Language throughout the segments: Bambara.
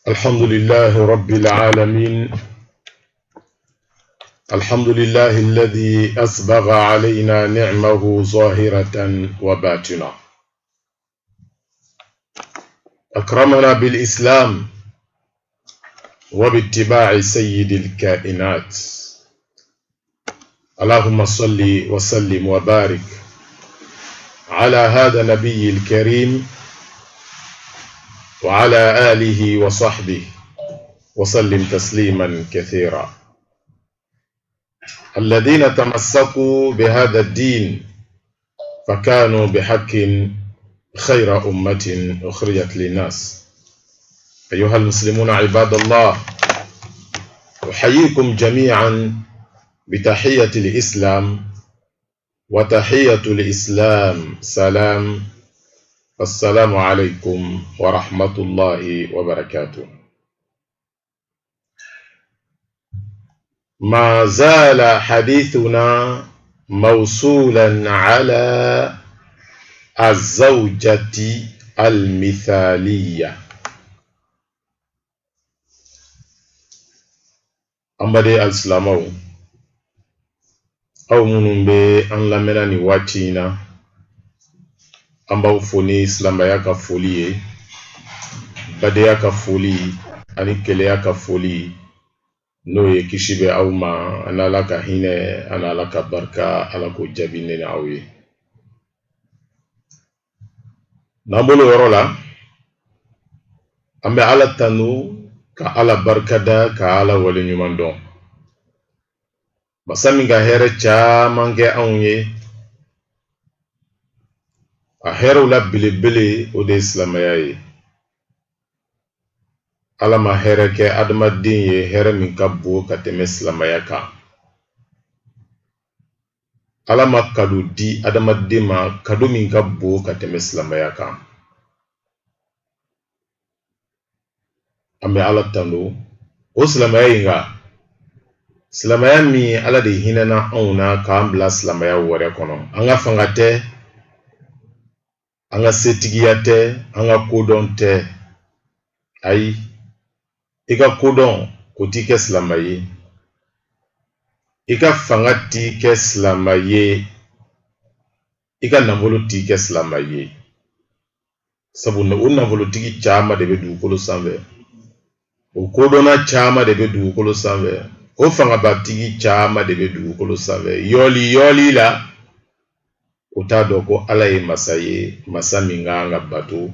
الحمد لله رب العالمين. الحمد لله الذي أسبغ علينا نعمه ظاهرة وباطنة، أكرمنا بالإسلام وباتباع سيد الكائنات. اللهم صل وسلم وبارك على هذا النبي الكريم وعلى آله وصحبه وسلم تسليما كثيرا. الذين تمسكوا بهذا الدين فكانوا بحق خير أمة أخرجت للناس. أيها المسلمون عباد الله، أحييكم جميعا بتحية الإسلام، وتحية الإسلام سلام. السلام عليكم ورحمة الله وبركاته. ما زال حديثنا موصولا على الزوجة المثالية. أمبدي السلامو أو منون بي أن لمناني واتينا أمباو فوني إسلامبايا كفولي بديا كفولي أني كليا كفولي نوye kishibe auma analaka hine analaka barka alako jabine na awe nabolo yorola ambe ala tanu ka ala barkada ka ala wale nyumando basami ga here cha mange aunye a hero la bilibili o de islamayaye ala ma here ke adama din ye here min kabbo ka teme islamaya ka. ala ma kadu di adama din ma kadu min kabbo ka teme islamaya ka. ame ala tando o islamaya inga islamaya mi ala de hinana auna ka ambla islamaya wore kono anga fangate anga setigiyate anga kodonte ai ika kodon koti ke slamaye ika fangati ke slamaye ika nambolo ti ke slamaye sabu na nambolo tigi chama de be dukolo sambe o kodona chama de be dukolo sambe o fanga batigi chama de be dukolo sambe yoli la utado ko alaye masaye masaminga nga bato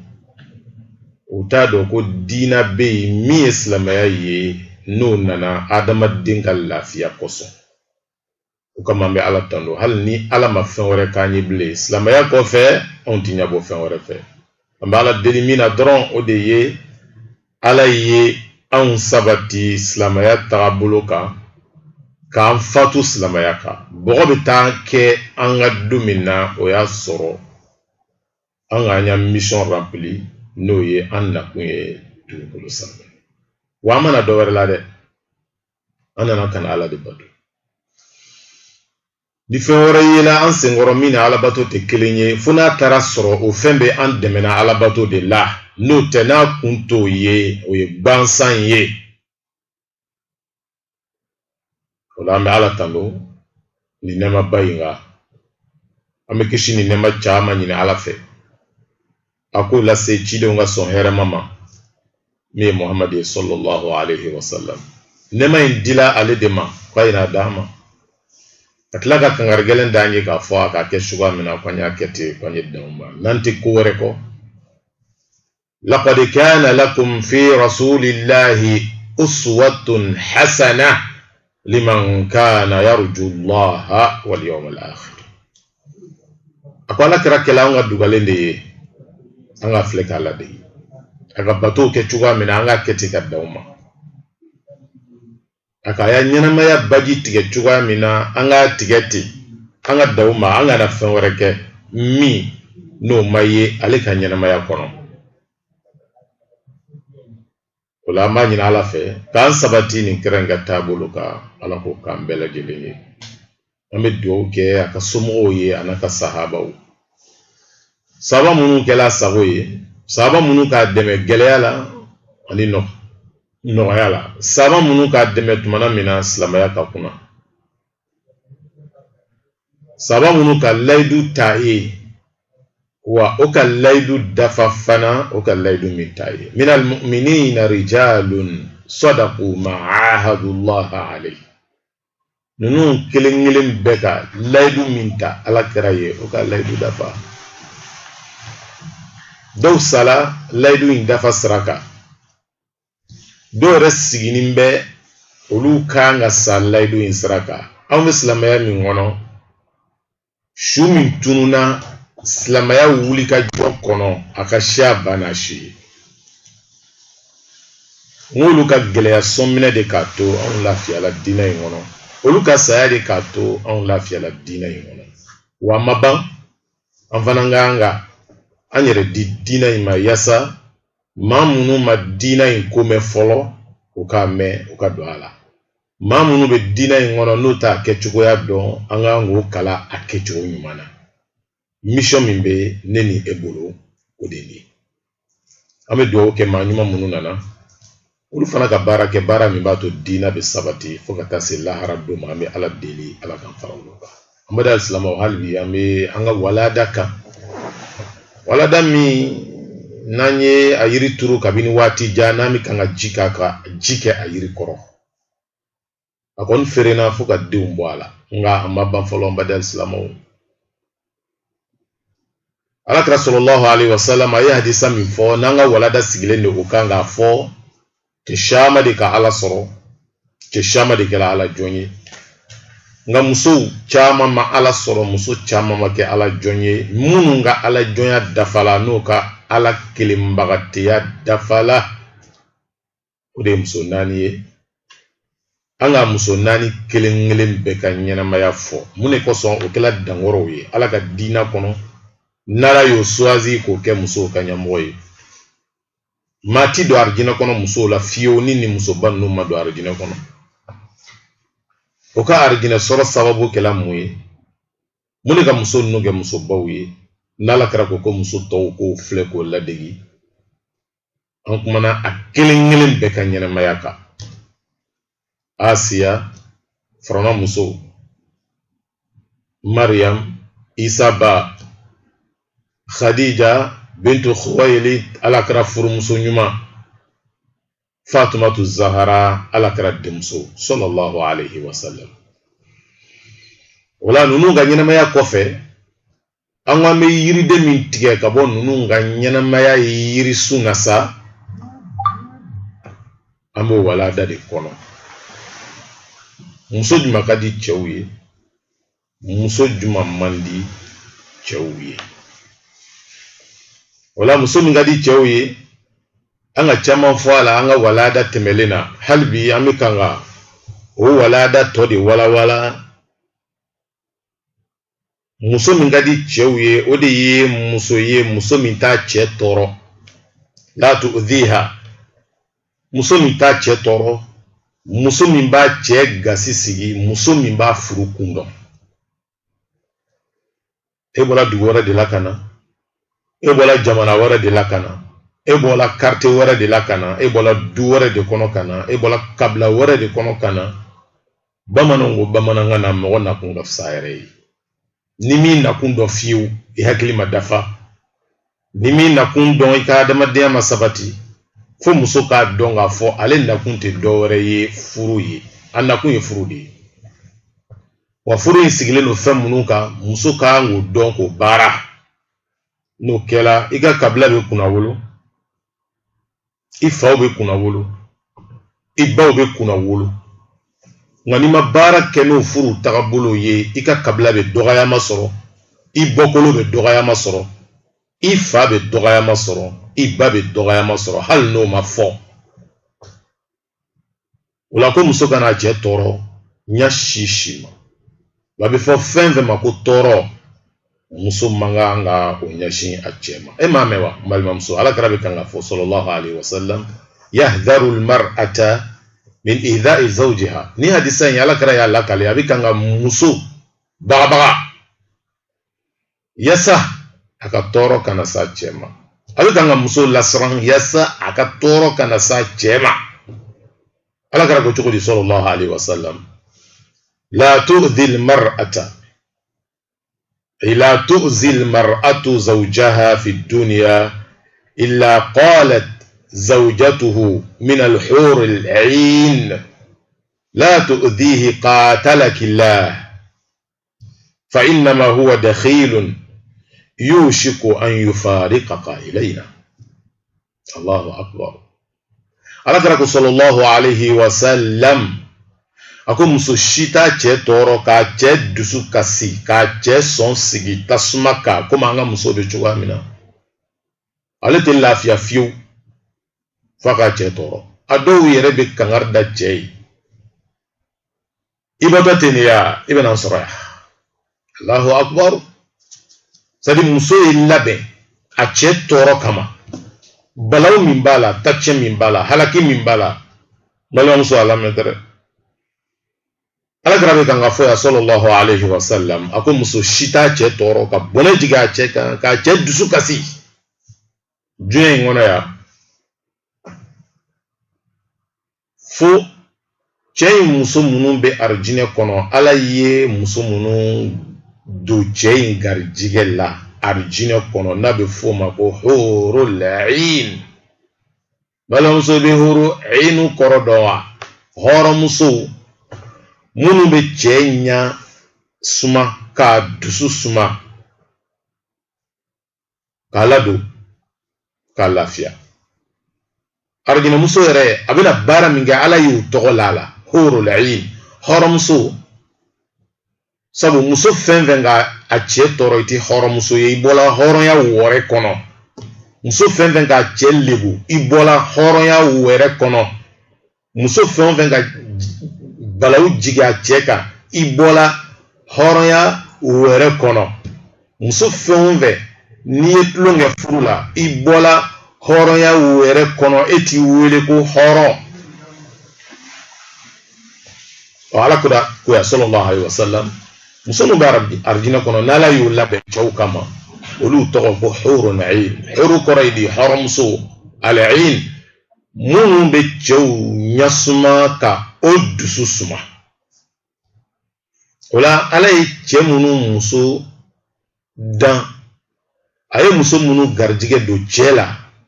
utado ko dina be mi islamaya ye no nana adama dinka lafiya koso ukama be ala tando hal ni ala ma fen wore kanyi ble islamaya ko fe on tinya bo fen wore fe amba ala delimina dron o de ye ala ye an sabati islamaya tabuluka ka fatu islamaya ka bogo be tanke anga dumina o ya soro anga nya mission rempli no ye anna kunye dukolo sambe wa mana do wala de anana kan ala de badu di fewore yela an sengoro mina ala bato te kelenye funa tara soro o fembe an demena ala bato de la no tena kunto ye o ye bansan ye wala me ala tando ni nema bayinga ame kishi ni nema chama ni ala fe ako la se chido nga son here mama mi Muhammad sallallahu alayhi wa sallam nema indila ale dema kwa ina dama atlaga kangargelen dangi ka fo ka ke shuga mina kwanya kete kwanye dama nanti kuwere ko laqad kana lakum fi rasulillahi uswatun hasana liman kana yarju Allah wal yawmal akhir. Akwala krakela nga dugalende anga fleka la de aga bato ke chuga mina anga ketika dauma aka ya nyina maya baji tige chuga mina anga tigeti anga dauma anga na fenwereke mi no maye alika nyina maya kono wala ma nyina ala fe kan sabati ni kirenga tabuluka ala ko kambela geleye ambe do ke aka somo ye anaka sahaba sahaba munu kela sagoye sahaba munu ka deme geleya la ani no nɔgɔya la saba minnu ka dɛmɛ tumana min na silamɛya ka kunna saba minnu ka layidu ta ye wa o ka layidu dafa fana o ka layidu min ta ye minal mu'minina rijalun sadaqu ma ahadullaha alayhi ninnu kelen kelen bɛɛ ka layidu min ta ala kɛra ye o ka layidu dafa dɔw sala layidu in dafa saraka dɔw yɛrɛ siginin bɛ olu kan ka sa layidu in saraka anw bɛ silamɛya min kɔnɔ su min tununa silamɛya wuli ka jɔ kɔnɔ a ka siya banna su ye n'olu ka gɛlɛya sɔnminɛ de k'a to anw lafiyala diinɛ in kɔnɔ olu ka saya de k'a to anw lafiyala diinɛ in kɔnɔ wa a ma ban an fana kan ka an yɛrɛ di diinɛ in ma yaasa maa minnu ma diinɛ in ko mɛn fɔlɔ u k'a mɛn u ka don a la maa minnu bɛ diinɛ in kɔnɔ n'o t'a kɛcogoya dɔn an kan k'o kala a kɛcogo ɲuman na mission min bɛ ne ni e bolo o de ye an bɛ dugawu kɛ maa ɲuman minnu nana olu fana ka baara kɛ baara min b'a to diinɛ bɛ sabati fo ka taa se lahara don ma an bɛ ala deli ala kan fara olu kan an bɛ da silamɛw hali bi an bɛ an ka walada kan walada min n'an ye a yiri turu kabini waati jan n'an bɛ kan ka ji kɛ a yiri kɔrɔ a kɔni feerenna fo ka denw bɔ a la nka an ma ban fɔlɔ an bɛ da silamɛw alakira sallallahu alaihi wasallam a ye hadisa min fɔ n'an ka walada sigilen de o kan k'a fɔ cɛ caman de ka ala sɔrɔ cɛ caman de kɛra ala jɔn ye nka musow caman ma ala sɔrɔ muso caman ma kɛ ala jɔn ye minnu ka ala jɔnya dafala n'o ka ala kelenbagatɛya dafala o de ye muso naani ye an ka muso naani kelen kelen bɛɛ ka ɲɛnamaya fɔ mun de kosɔn o kɛla dankɔrɔw ye ala ka diinɛ kɔnɔ n'ala y'o suwazi k'o kɛ musow ka ɲɛmɔgɔ ye maa ti don arijinɛ kɔnɔ musow la fiyewu ni musoba ninnu ma don arijinɛ kɔnɔ o ka arijinɛ sɔrɔ sababu kɛla mun ye mun de ka muso ninnu kɛ musobaw ye n'ala kɛra ko muso tɔw k'o filɛ k'o ladegi an kumana a kelen kelen bɛɛ ka ɲɛnamaya kan Asiya Firawuna muso Maryam Isa ba Khadija bintu Khuwailid ala kɛra furumuso ɲuman Fatumatu Zahara ala kɛra denmuso sallallahu alaihi wasallam wala ninnu ka ɲɛnamaya kɔfɛ an ka bɛ yiriden min tigɛ ka bɔ ninnu ka ɲɛnamaya yiri sun na sa an bɛ walada de kɔnɔ muso jumɛn ka di cɛw ye muso jumɛn man di cɛw ye wala muso min ka di cɛw ye an ka caman fɔ a la an ka walada tɛmɛlen na hali bi an bɛ kan ka o walada tɔ de walawala muso min ka di cɛw ye o de ye muso min t'a cɛ tɔɔrɔ la tu'dhiha muso min t'a cɛ tɔɔrɔ muso min b'a cɛ gasi sigi muso min b'a furu kundɔn e bɔra dugu wɛrɛ de la ka na e bɔra jamana wɛrɛ de la ka na e bɔra quartier wɛrɛ de la ka na e bɔra du wɛrɛ de kɔnɔ ka na e bɔra kabila wɛrɛ de kɔnɔ ka na bamananw ko bamanankan na mɔgɔ nakun ka fisa yɛrɛ ye ni min nakun dɔn fiyewu i hakili ma dafa ni min nakun dɔn i ka adamadenya ma sabati fo muso k'a dɔn k'a fɔ ale nakun tɛ dɔwɛrɛ ye furu ye a nakun ye furu de ye wa furu in sigilen don fɛn minnu kan muso kan k'o dɔn k'o baara n'o kɛla i ka kabila bɛ kunna wolo i faw bɛ kunna wolo i baw bɛ kunna wolo nka n'i ma baara kɛ n'o furu tagabolo ye i ka kabila bɛ dɔgɔyama sɔrɔ i bɔkolo bɛ dɔgɔyama sɔrɔ i fa bɛ dɔgɔyama sɔrɔ i ba bɛ dɔgɔyama sɔrɔ hali n'o ma fɔ o la ko muso kana cɛ tɔɔrɔ ɲa si ma wa bɛ fɔ fɛn fɛn ma ko tɔɔrɔ muso man kan ka o ɲɛsin a cɛ ma e m'a mɛn wa n balimamuso ala kɛra bɛ kan ka fɔ sallallahu alaihi wasallam yahdharu almar'ata min idha'i zawjiha ni hadisa in ala kɛra y'a lakale a bɛ kan ka muso bagabaga yasa a ka tɔɔrɔ kana s'a cɛ ma a bɛ kan ka muso lasiran yasa a ka tɔɔrɔ kana s'a cɛ ma ala kara ko cogo di sallallahu alaihi wasallam la tu'dhi al-mar'ata لا تؤذي المرأة زوجها في الدنيا إلا قالت زوجته من الحور العين لا تؤذيه قاتلك الله فإنما هو دخيل يوشك أن يفارقك إلينا. الله أكبر. على صلى الله عليه وسلم ako muso shita che toro ka che dusu kasi ka che son sigi tasuma ka ko manga muso be chuga mina ale te lafiya fiu faka che toro ado yere be kangar da che ibata teniya ibn ansara. Allahu akbar. Sadi muso ilabe a che toro kama balaw min bala tache min bala halaki min bala balaw muso alametere ala grabe kanga foya sallallahu alaihi wasallam ako muso shita che toro ka bone jiga che ka che dusu kasi juen ngona ya fo che muso munu be arjine kono ala ye muso munu do che garjigella arjine kono na be fo ma ko hurul ain bala muso be huru ainu korodowa horo muso munu be chenya suma ka dusu suma kalado kalafia argina muso yere abina bara minga ala yu togolala hurul ain horomso sabu muso fenvenga a che toro iti horomso ye ibola horon ya wore kono muso fenvenga a che lebu ibola horon ya wore kono muso fenvenga balawu jiga cheka ibola horoya were kono muso fenve ni etlonge furula ibola horoya were kono eti wele ko horo wala kuya sallallahu alaihi wasallam muso no barabi arjina kono nala yu labe chawkama olu togo ko hurun ain huru koraydi haramsu al-ain munu be chaw nyasuma ka odusu suma wala alay che munu muso dan aye muso munu garjige do chela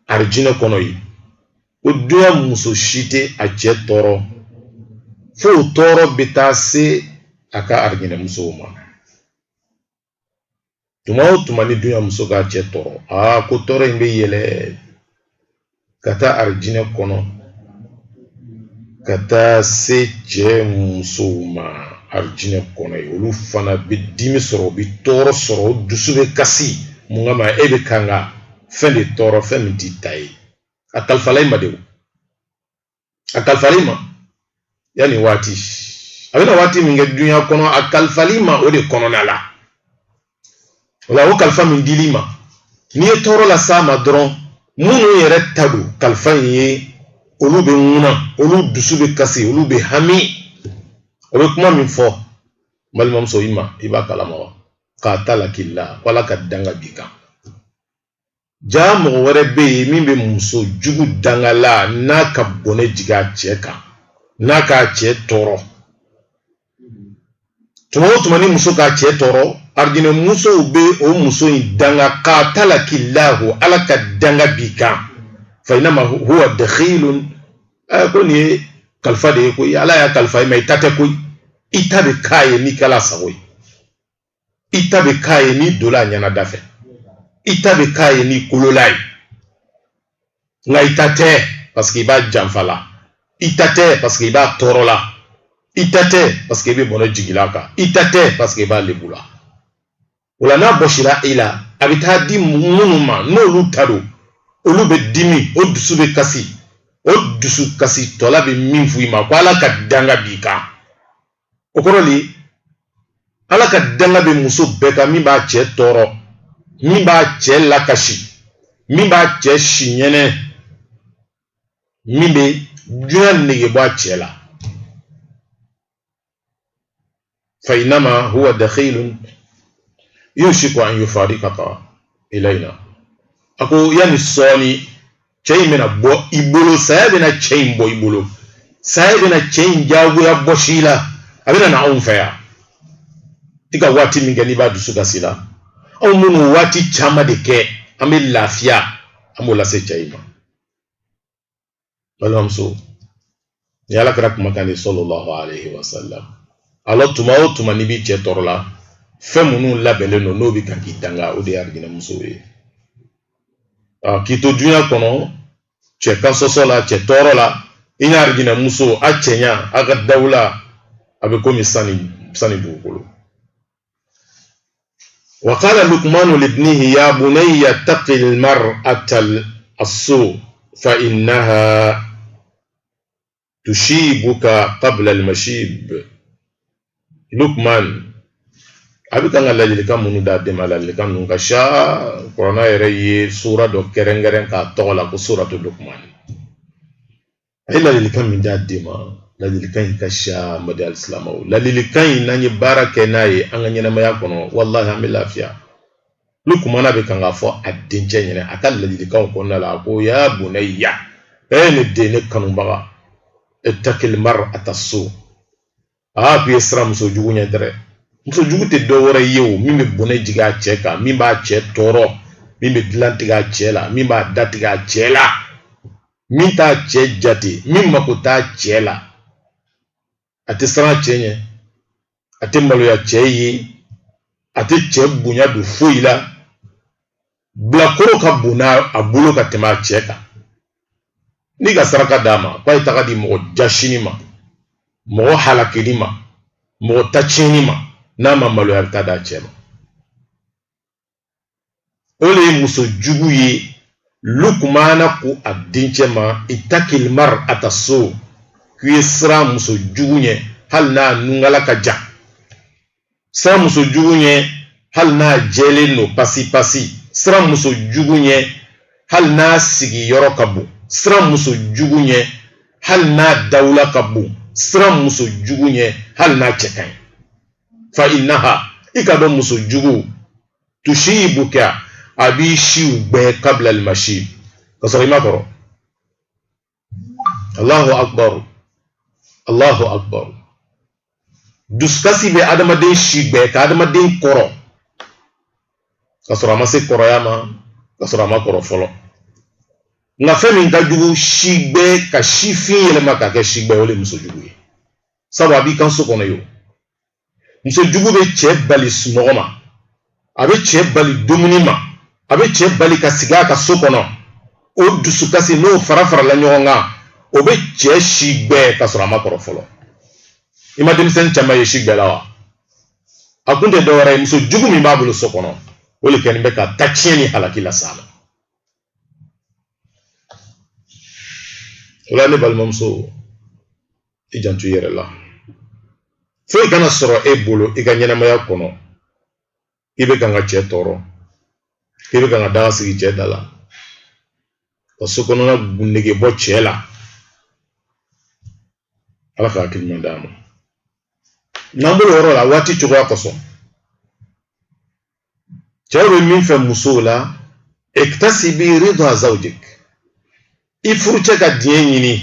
arjina kono yi oduya muso shite a che toro fo toro bitase aka arjina muso ma tuma ni duya muso ga che toro ko toro imbe yele kata arjina kono kata se che musuma arjine kono yolu fana bi dimi soro bi toro soro dusube kasi mungama ebe kanga fendi toro fendi tai akalfalai madew akalfalima yani wati abina wati minge dunya kono akalfalima ode kono nala wala o kalfa min dilima ni toro la sama dron munu yere tadu kalfa yi olu be nguna olu dusube kasi olu be hami obe kuma min fo malmam so ima iba kalama wa qatala killa wala ka danga bika jamu wore be min be muso jugu danga la naka bone jiga cheka naka che toro tuma ni muso ka che toro arjine muso be o muso danga qatala killahu ala ka danga bika fa inama huwa dakhilun koni kalfa de ko ala ya kalfa mai tate ko itabe kaye ni kala sawoy itabe kaye ni dola nyana dafe itabe kaye ni kulolai nga itate parce que ba jamfala itate parce que ba torola itate parce que be bono jigilaka itate parce que ba lebula wala na boshira ila abita di munuma no lutado olube dimi odusube kasi odusu kasi tola be minfu ima ko ala ka danga bika okoroli ala ka danga be muso beka mi ba che toro mi ba che lakashi mi ba che shinyene mi be juan nege ba che la fa inama huwa dakhilun yushiku an yufarikaka ilayna ako yani soni chei mena bo ibolo sabe na chei mbo ibolo sai bena chain jago ya boshila abena na onfaya tika wati mingeni ba dusu gasila au munu wati chama de ke ambe lafia amola se chaima balamso yala krak makani sallallahu alaihi wasallam Allah tuma nibi che torla femunu labele no bi kan kitanga o de argina musowe kito dunya kono che kasoso la che torola ina argina muso achenya aga dawla abe komi sani dukulu وقال لقمان لابنه يا بني اتق المرأة السوء فإنها تشيبك قبل المشيب لقمان abi kanga lajili kam munu da de malal kam nun kasha corona ere sura do kerengeren ka tola ko suratu luqman ay lajili kam min da de ma lajili kan kasha madal islamaw lajili kan nani barake nayi anga nyina maya kono wallahi am lafiya luqman abi kanga fo addinje nyina akal lajili kan ko nala ko ya bunayya ni de ne kanu baga ittakil mar'ata su bi isram so jugunya dere muso jugute do wora yewu mimbe bone jiga cheka mimba che toro mimbe dilantiga chela mimba datiga chela minta che jati mimma ko ta chela ate sara chenye ate malu ya cheyi ate che bunya du fuila bla koro ka buna abulo ka tema cheka niga saraka dama kwa itaka di mo jashinima mo halakinima mo tachinima nama malo yartada chema ole muso jugu ye lukmana ku addinchema itakil mar ataso kuyesra muso jugu nye hal na nungala kaja sra muso jugu nye hal na jele no pasi sra muso jugu nye hal na sigi yoro kabu sra muso jugu nye hal na dawla kabu sra muso jugu nye hal na chekai fa innaha ikado muso jugu tushibuka abi shiube qabla al-mashib kasari makoro Allahu akbar duskasi be adama den shibe ka adama den koro kasara mase koro yama kasara makoro folo nga femi nga jugu shibe ka shifin yele maka ke shibe ole muso jugu sabu abi kan so kono yo muso jugu be che bali sunogoma abe che bali dominima abe che bali ka siga ka sokono o dusu kasi no farafara la nyonga o be che shigbe ka sura makoro folo ima demisen chama ye shigbe lawa akunde do wara muso jugu mi babulu sokono wole ken be ka tachieni halaki la sala wala ne bal mamso ijantu yere la fo igana soro ebolo iganyana maya kono ibe kanga che toro ibe kanga daga sigi che dala osokono na gunnege bo chela ala ka kilmandamo nambolo woro la wati chugo akoso chawe min fa musula iktasibi ridha zawjik ifurcha ka dienyini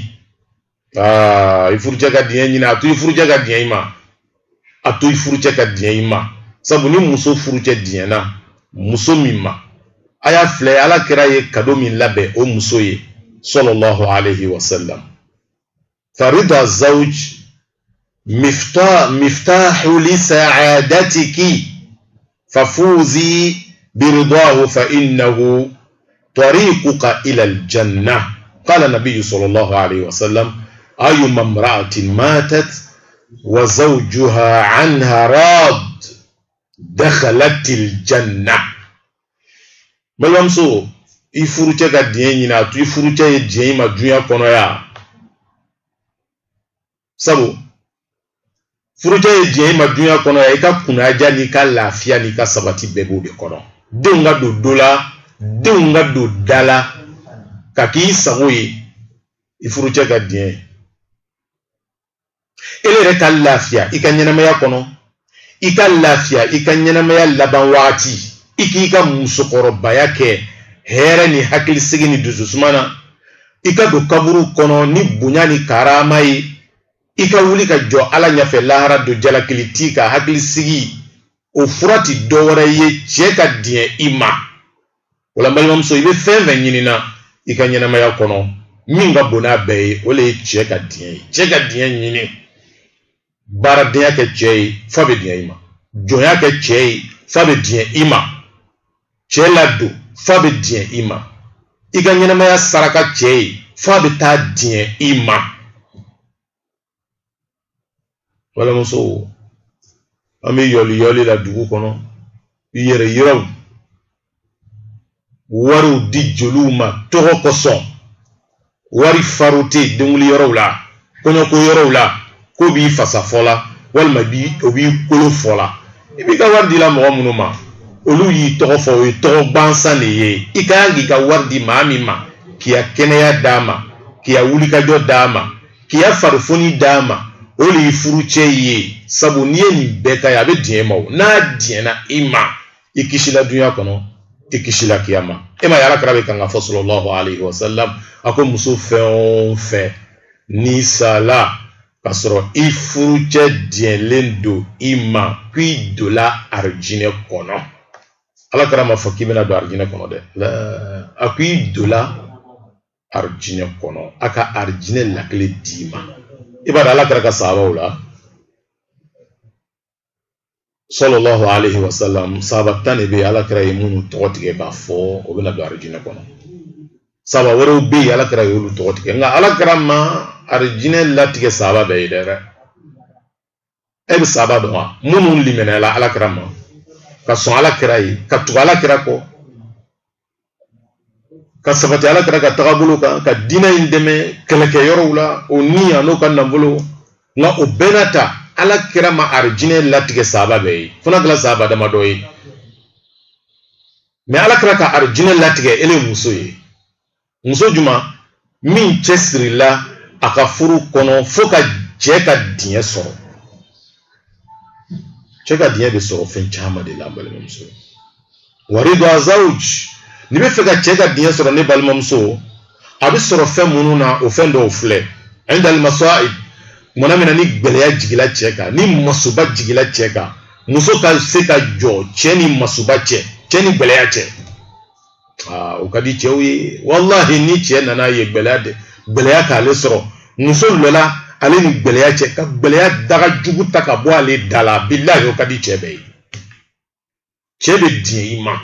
ifurcha ka dienyini atu ifurcha ka dienyima atu ifurcha ka dienyima sabu ni muso furuche diena muso mimma aya fle ala kiraye kado min labe o muso ye sallallahu alayhi wa sallam farida zawj miftahu li sa'adatiki fafuzi biridahu fa innahu tariquka ila aljanna qala nabiy sallallahu alayhi wa sallam ayyuma imra'atin matat wa zawjuha anha rad dakhalatil janna malamso ifuruche ga dienyina tu ifuruche ye dienyima dunya kono ya sabu furuche ye dienyima dunya kono ya ika kunaja ni ka lafia ni ka sabati bebo de kono denga do dola denga do dala kaki sawoyi ifuruche ga dien ele re ka lafia ikanyana maya kono ika lafia ika nyanamaya laban wati iki ika musokoro bayake here ni hakili sigini dususumana ika do kaburu kono ni bunya ni karama yi ika wuli ka jo ala nyafe lahara do jalakiliti ka hakili sigi o furati dowara ye cheka die ima wala mbalimam so ibe fenve nyinina ika nyina maya kono minga bona be ole cheka die nyini bara dia ke chei fabe die ima joya ke chei fabe die ima chela do fabe die ima ika nyina maya saraka chei fabe ta die ima wala muso ami yoli la dugu kono yere yiraw waru di joluma toho koso wari faruti denguli yiraw la kono ko yiraw la ko bi fasa fola wal ma bi obi kolo fola ibi ka wardi la mo munuma olu yi toho fo yi toho bansa ne ye ikangi ka wardi mami ma kiya keneya dama kiya wuli ka jo dama kiya farfoni dama oli furu cheye sabu niye ni beka ya be diemaw na diena ima ikishila dunya kono ikishila kiyama ema yala karabe kanga fo sallallahu alaihi wasallam ako muso fe ni sala kasoro ifuru che dienlendo ima kui dola arjine kono ala karama fo kibena do arjine kono de la akui dola arjine kono aka arjine lakle dima ibada ala karaka sahaba sallallahu alaihi wasallam sahaba tane be ala kara yimunu togotige ba fo o bena do arjine kono sahaba woro be ala kara yulu togotige nga ala kara ma arjine latige sahaba be dere e be sahaba do munu limena la ala kara ma ka so ala kara yi ka tu ala kara ko ka sabati ala kara ka tagabulu ka dina indeme keleke yorowla o ni ano kan nambulu nga o benata ala kira ma arjine latige sahaba be funa kala sahaba dama doyi me ala kira ka arjine latige ele muso juma min chesrila aka furu kono foka jeka diye soro cheka diye be soro fen chama de lambale muso waridu azauj ni be feka cheka diye soro ne balma muso abi soro fen mununa o fen do fle inda al masaib mona mina ni gbeleya jigila cheka ni masuba jigila cheka muso ka se ka jo cheni masuba cheni gbeleya che o kadi chewi wallahi ni che nana ye gbeleya ka le soro muso lola ale ni gbeleya che ka gbeleya daga jugu taka bo ale dala billahi o kadi chebe die ima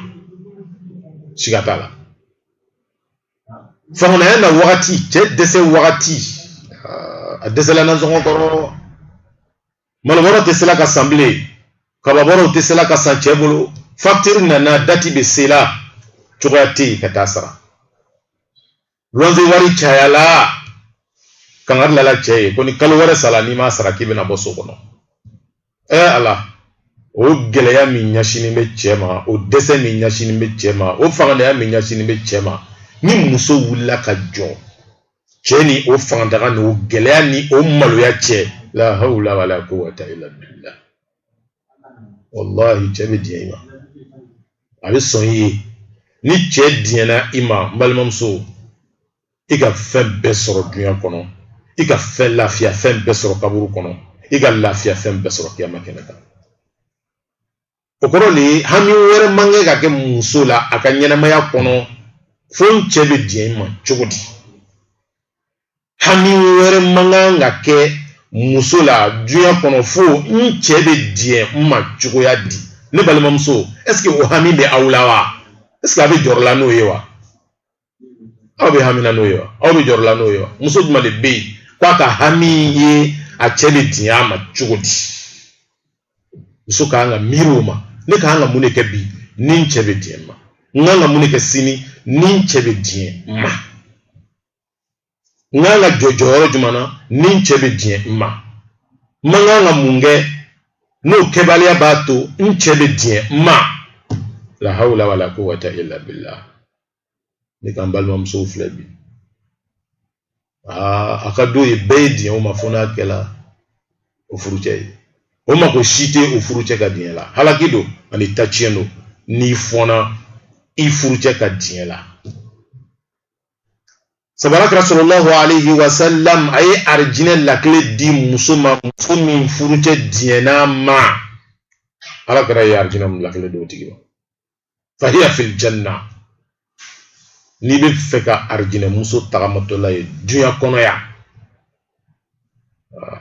sigatala fona yana wakati che dese wakati adesela na zongo koro malaboro tesela ka assemblée kababoro tesela ka sanchebulu facture na dati be sela chugati katasara lonzi wari chayala kangar lala chaye koni kalwara sala ni ma saraki be na boso kono ala o geleya mi nyashini me chema o dese mi nyashini me chema o fangana mi nyashini me chema ni muso wula ka jo cheni o fandaga no geleya ni o maloya che la hawla wala quwwata illa billah wallahi chebe diema abi sonyi ni che diena ima balmamso iga fem besoro dunya kono iga fel lafia fem besoro kaburu kono iga lafia fem besoro kiyama kenaka okoro ni hami wore mange ga ke musula akanyena maya kono fon chebe diema chugudi hami were manganga ke musula duya kono fo nchebe die ma chugo ya di ne balimamso est-ce que o hami be awlawa est-ce que ave jorla no yewa abe hami na no yewa abe jorla no yewa muso duma le be kwa ka hami ye a chebe die ma chugo di muso ka nga miruma ne ka nga muneke bi ni nchebe die ma nga muneke sini ni nchebe die ma nganga jojoro jumana ninchebe dien ma manganga munge no kebalia bato nchebe dien ma la hawla wala quwwata illa billah nikambal mam soufle bi akado e bedi o mafuna kela o furuche o mako shite o furuche ka dien la halakido ani tachieno ni fona i furuche ka dien la sabaraka sallallahu alayhi wa sallam ay arjine lakle di musuma musumi furuje diena ma ala kara ya arjine lakle do tigi fa hiya fil janna ni be feka arjine muso tagamato la dunya kono ya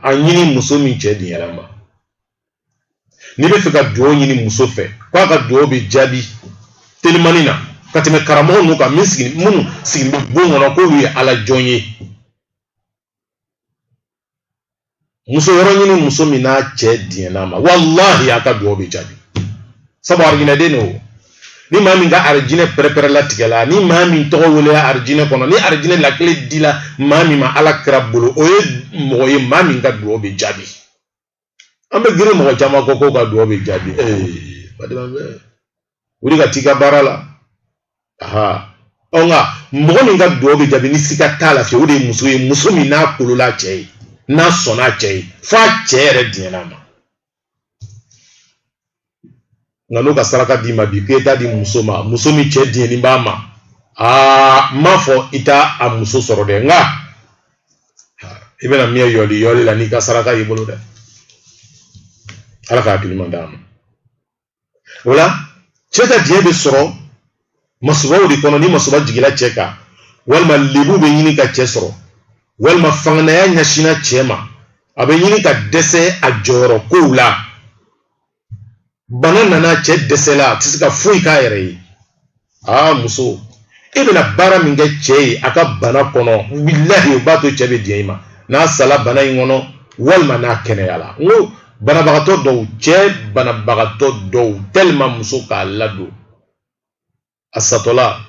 anyini musumi che diena ma ni be feka do nyini muso fe kwa ka do be jabi telmanina katime karamo nu ka miskin mun sigin be bongo na ko wi ala jonye muso yoro nyini muso mina che diena ma wallahi aka do be jabi sabo arjine de no ni mami nga arjine prepare la tigala ni mami to wole arjine kono ni arjine la clé dila mami ma ala krabulo oye mami nga do be jabi ambe gire mo jama ko ga do be jabi badama be wuri ga tiga barala aha onga mo nga do be jabi ni sika tala fi wuri muso mi na kulula chei na sona chei fa chere diena ma ngano ka saraka di ma bi keta di muso mi che dieni bama mafo ita a muso soro de nga ibena miya yoli la ni ka saraka yibolo de ala ka kilimandama wala cheta diebe soro masuba di kono ni masuba jigila cheka walma libu be yini ka chesoro walma fangna ya nyashina chema abe yini ka dese a joro koula bana nana che desela tisika fui ka yere muso ibena bara minge che aka bana kono billahi bato chebe diema na sala bana ingono walma na kene yala ngo bana bagato do che bana bagato do telma muso ka lado asatola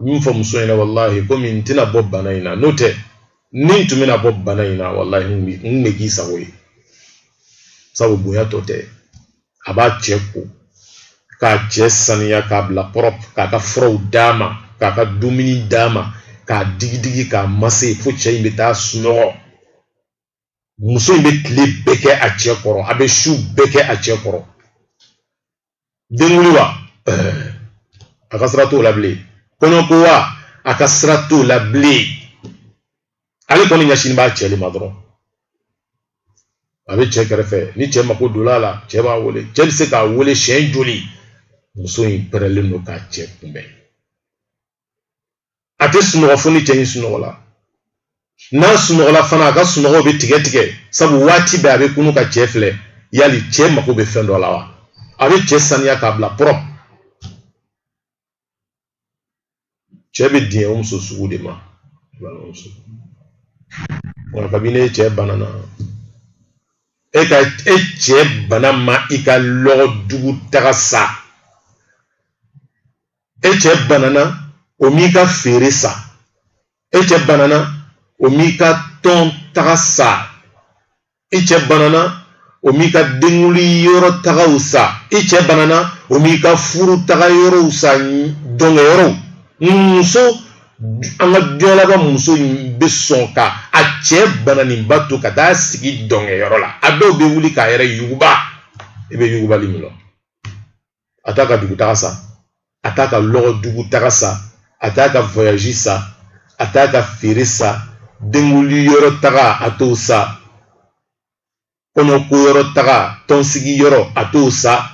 mfo muso ina wallahi komi ntina bob bana ina note nintu mina bob bana ina wallahi ngmegi sawe sabu buya tote aba cheko ka chesania ka bla prop ka fro dama ka dumini dama ka digidigi ka mase fo che mbeta suno muso mbet le beke a chekoro abe shu beke a chekoro denguliwa akasrato la ble kono ko wa akasrato la ble ali kono nyashin ba chele madro abe chekere fe ni chema ko dolala cheba wole chelse ka wole shen joli muso yin perele no ka chekumbe ate suno funi chen suno la na suno la fana ka suno be tige sabu wati be abe kunu ka chefle yali chema ko be fendo la wa abe chesania ka bla prop chebe die umso suude ma bala umso wala kabine che banana eka eche banama ika lo dugu tagasa eche banana omika feresa eche banana omika ton tagasa eche banana omika denguli yoro tagausa eche banana omika furu tagayoro usa donge yoro muso anga jola ba muso besonka a che banani batu kada sigi donge yorola ado be wuli ka yere yuguba ebe yuguba limilo ataka dugu tagasa ataka logo dugu tagasa ataka voyagisa ataka firisa denguli yoro taga atosa kono ko yoro taga ton sigi yoro atosa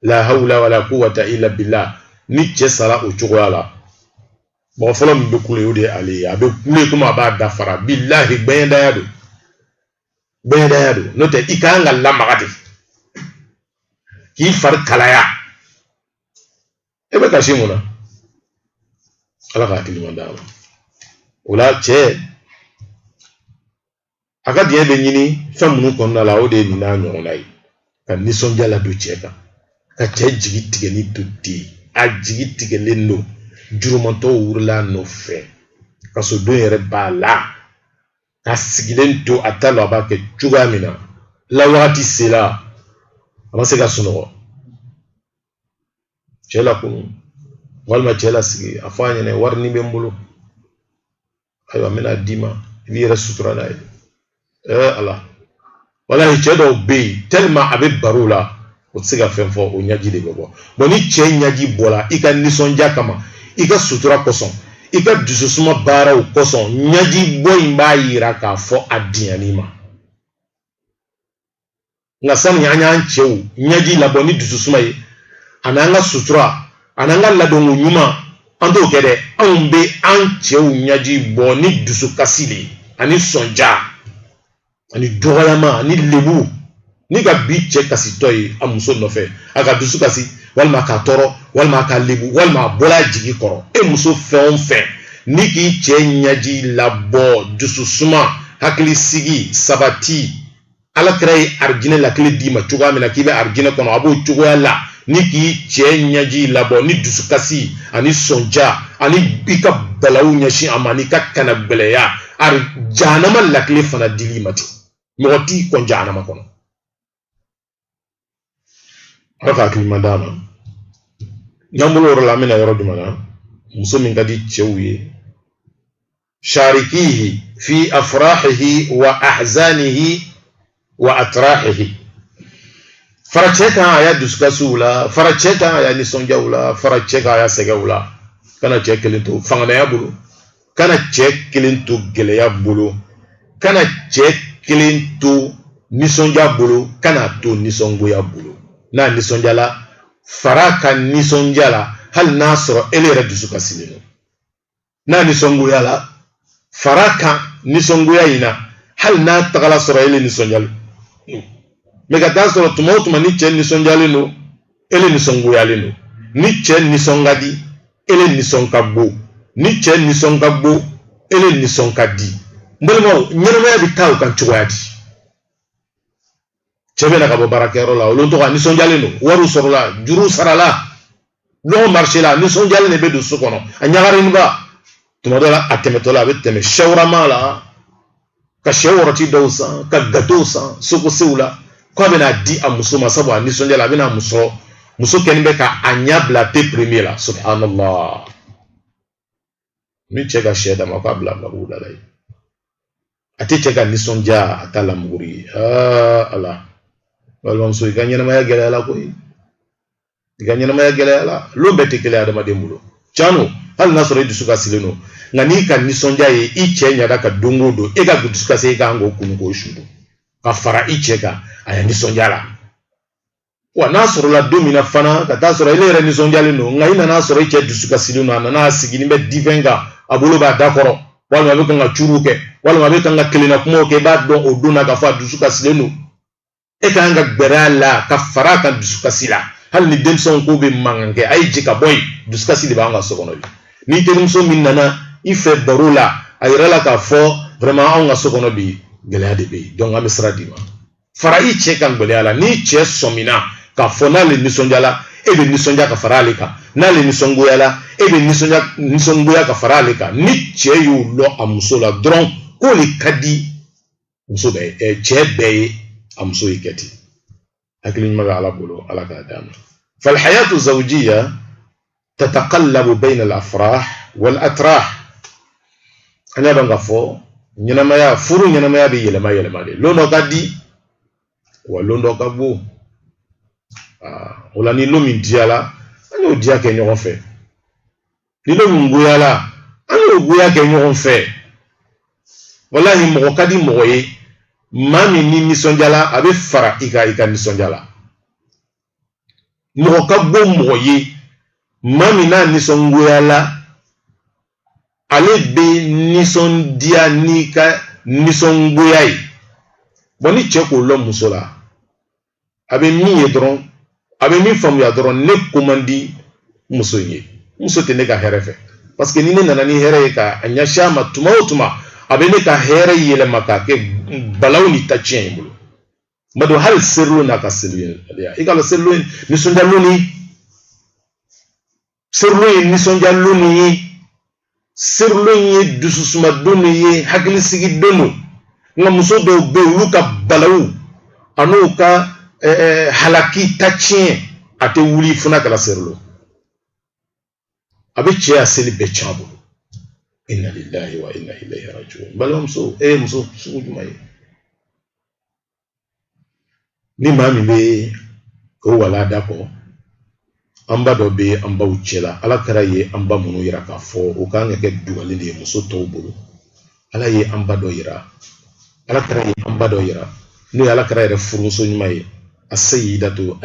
la hawla wala quwwata illa billah ni che sala o chogoyala bon folo mbe kule yode ali abe kule kuma ba dafara billahi bayenda yado note ikanga la magati ki far kalaya ebe kashimuna ala ka tilimanda wala che aga die be nyini famunu konna la ode ni na nyon lai kan ni sonja la do cheka ka che jigi tige ni tutti a jigi tige le no jurumanto wurla no fe kaso do yere bala ka sigilento atalo abake chugamina la wati sela amase ka suno chela kunu walma chela sigi afanya ne warni be mbulu aywa mena dima vi rasutura dai ala wala chedo be tellement abe barula o tsiga fenfo o nyaji de gogo boni che nyaji bola ika nisonja kama ika sutura koson ika dususuma baara o kosɔn ɲaji bɔ in b'a yira k'a fɔ a diɲɛni ma nka sani an y'an cɛw ɲaji labɔ ni dususuma ye ani an ka sutura ani an ka ladonko ɲuman an t'o kɛ dɛ anw bɛ an cɛw ɲaji bɔ ni dusukasi de ani sɔnja ani dɔgɔyama ani lebu ni ka bi cɛ kasitɔ ye a muso nɔfɛ a ka dusu kasi walima k'a tɔɔrɔ walima k'a lebu walima a bɔla a jigi kɔrɔ e muso fɛn o fɛn ni k'i cɛ ɲaji labɔ dususuma hakilisigi sabati alakira ye arijinɛ lakile d'i ma cogoya min na k'i bɛ arijinɛ kɔnɔ a b'o cogoya la ni k'i cɛ ɲaji labɔ ni dusukasi ani sɔnja ani i ka balawu ɲɛsin a ma ni ka kana gbɛlɛya jahanama lakile fana dili ma ten mɔgɔ t'i kɔn jahanama kɔnɔ ala ka hakili ma d'a ma n'an bolo yɔrɔ la an bɛna yɔrɔ jumɛn na muso min ka di cɛw ye sharikihi fi afrahihi wa ahzanihi wa atrahihi fara cɛ kan a y'a dusukasiw la fara cɛ kan a y'a nisɔndiyaw la fara cɛ kan a y'a sɛgɛw la kana cɛ kelen to fanganaya bolo kana cɛ kelen to gɛlɛya bolo kana cɛ kelen to nisɔndiya bolo kana to nisɔngoya bolo n'a nisɔndiyala fara ka nisɔndiya la hali n'a sɔrɔ ele yɛrɛ dusukasilen don n'a nisɔngoya la fara kan nisɔngoya in na hali n'a tagala sɔrɔ ele nisɔndiyalen mais ka taa sɔrɔ tuma o tuma ni cɛ nisɔndiyalen don ele nisɔngoyalen don ni cɛ nisɔn ka di ele nisɔn ka go ni cɛ nisɔn ka go ele nisɔn ka di n balimaw ɲɛnamaya bɛ taa o kan cogoya di cɛ bɛ na ka bɔ baarakɛyɔrɔ la olu tɔgɔ nisɔndiyalen don wariw sɔrɔla juru sarala lɔgɔ marché la nisɔndiyalen de bɛ don so kɔnɔ a ɲagarini ba tuma dɔ la a tɛmɛtɔ la a bɛ tɛmɛ sɛwurama la ka sɛ wɔrɔti dɔw san ka gâteau san sokosew la k'a bɛna di a muso ma sabu a nisɔndiyala a bɛna muso kɛlen bɛ ka a ɲɛ bila te premier la subhanallah ni cɛ ka sɛ d'a ma k'a bila babugu da la ye a tɛ cɛ ka nisɔndiya a t'a lamuguri ye ala balimamuso i ka ɲɛnamaya gɛlɛyala koyi i ka ɲɛnamaya gɛlɛyala lon bɛɛ tɛ kelen adamaden bolo cano hali n'a sɔrɔ i dusu kasilen don nka n'i ka nisɔndiya ye i cɛ ɲada ka don o don e ka dusu kasi e kan k'o kunu k'o sudu ka fara i cɛ kan a ye nisɔndiya la wa n'a sɔrɔla don min na fana ka taa sɔrɔ ele yɛrɛ nisɔndiyalen don nka i nana sɔrɔ i cɛ dusu kasilen don a nana sigi ni bɛ difɛn kan a bolo b'a da kɔrɔ walima a bɛ kan ka curuw kɛ walima a bɛ kan ka kelenna kumaw kɛ i b'a dɔn o don na k'a fɔ a dusu kasilen don e ka kan ka gbɛrɛ a la ka fara a kan dusu kasi la hali ni denmisɛnw ko bɛ mankan kɛ a ye jɛ ka bɔ yen dusukasi de b'an ka so kɔnɔ bi ni terimuso min nana i fɛ baro la a yɛrɛ la k'a fɔ vraiment anw ka so kɔnɔ bi gɛlɛya de bɛ yen donc an bɛ sira d'i ma fara i cɛ kan gɛlɛya la ni cɛ sɔmina k'a fɔ n'ale nisɔndiyala e bɛ nisɔndiya ka fara ale kan n'ale nisɔngoyala e bɛ nisɔngoya ka fara ale kan ni cɛ y'o lɔ a muso la dɔrɔn k'o de ka di muso bɛɛ ye cɛ bɛɛ ye a muso ye kɛ ten hakili ɲuman bɛ ala bolo ala k'a d'a ma فالحياة الزوجية تتقلب بين الأفراح والأتراح أنا بنقفو ɲɛnamaya furu ɲɛnamaya bɛ yɛlɛma yɛlɛma de lon dɔ ka di wa lon dɔ ka go o la ni lon min diyala an y'o diya kɛ ɲɔgɔn fɛ ni lon min goyala an y'o goya kɛ ɲɔgɔn fɛ walahi mɔgɔ ka di mɔgɔ ye maa min ni nisɔndiyala a bɛ fara i ka nisɔndiya la mɔgɔ ka go mɔgɔ ye maa min n'a nisɔngoyala ale bɛ nisɔndiya n'i ka nisɔngoya ye bon ni cɛ k'o lɔ muso la a bɛ min ye dɔrɔn a bɛ min faamuya dɔrɔn ne ko man di muso in ye muso tɛ ne ka hɛrɛ fɛ parce que ni ne nana ni hɛrɛ ye ka a ɲɛsin a ma tuma o tuma a bɛ ne ka hɛrɛ yɛlɛma k'a kɛ balawu ni ta tiɲɛ ye bolo ma don hali serilo n'a ka serilo ye i ka dɔn serilo ye nisɔndiyalon ni serilo ye nisɔndiyalon ni ye serilo ye dususuma don ye hakilisigi don nka muso dɔw bɛ yen olu ka balawu an'u ka halaki ta tiɲɛ a tɛ wuli fana kala serilo a bɛ cɛ a seli bɛɛ tiɲɛ a bolo inna lillahi wa inna ilayhi rajiun balimamuso muso sugu jumɛn ye ni maa min bɛ o wala da kɔ amba do be amba uchela ala kara ye amba munu yira ka fo o kan ke duwale le muso to bulu ala ye amba do yira ala kara ye amba do yira ni ala kara ye furuso nyuma ye as-sayyidatu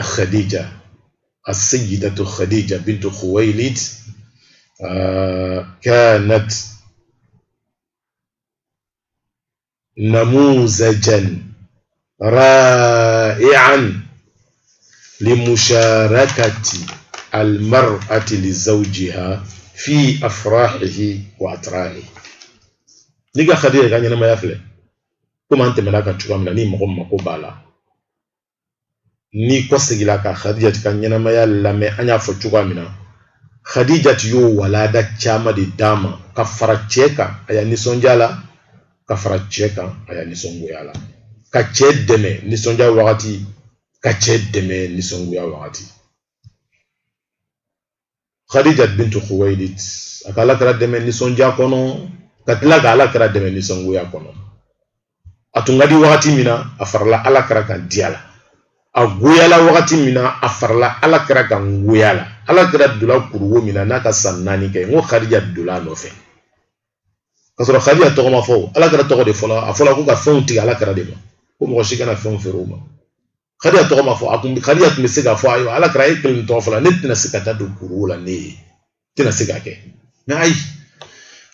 khadija bint khuwailid كانت نموذجا رائعا لمشاركة المرأة لزوجها في أفراحه وأطرائه. نيجا خديجة كان ينما يفعل كما أنت ملاك تشوفنا ني مقوم مقوبالا ني كوستي لك خديجة كان ينما يلامي أنيا فتشوفنا خديجة يو ولادة chama di dama kafara cheka aya nisonjala kafara cheka aya nisongoyala ka chedeme nisonja wakati ka chedeme nisongoya wakati. Khadija bintu Khuwailid akala kara deme nisonja kono katila gala kara deme nisongoya kono atungadi wakati mina afarla ala kara kan diala aguyala wakati mina afarla ala kara kan guyala ala kira dula kuruwo mina naka sanani ke ngo Khadija dula no fe kasoro Khadija to ma fo ala kira to de fola afola ko ka fonti ala kira de ma ko mo shi kana fon feruma Khadija to ma fo akum Khadija tumi siga fo ayo ala kira ikin to fola net na siga ta do kuruwo la ne tina siga ke na ai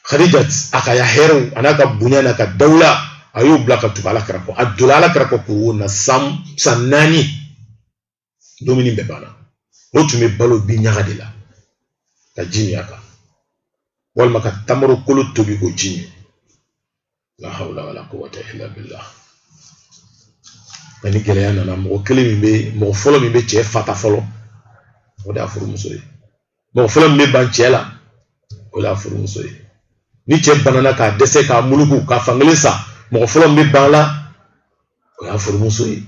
Khadija akaya hero anaka bunyana ka daula ayo blaka to ala kira ko adula ala kira ko kuruwo na sanani domini bebana otume balo bi nyaga de la ta jini aka wal maka tamaro kolo tobi go jini la hawla wala quwwata illa billah ani gele yana na mo kele mi be mo folo mi be che fata folo o da furu musoyi mo folo mi ban chela o da furu musoyi ni che banana ka dese ka mulugu ka fanglesa mo folo mi ban la o da furu musoyi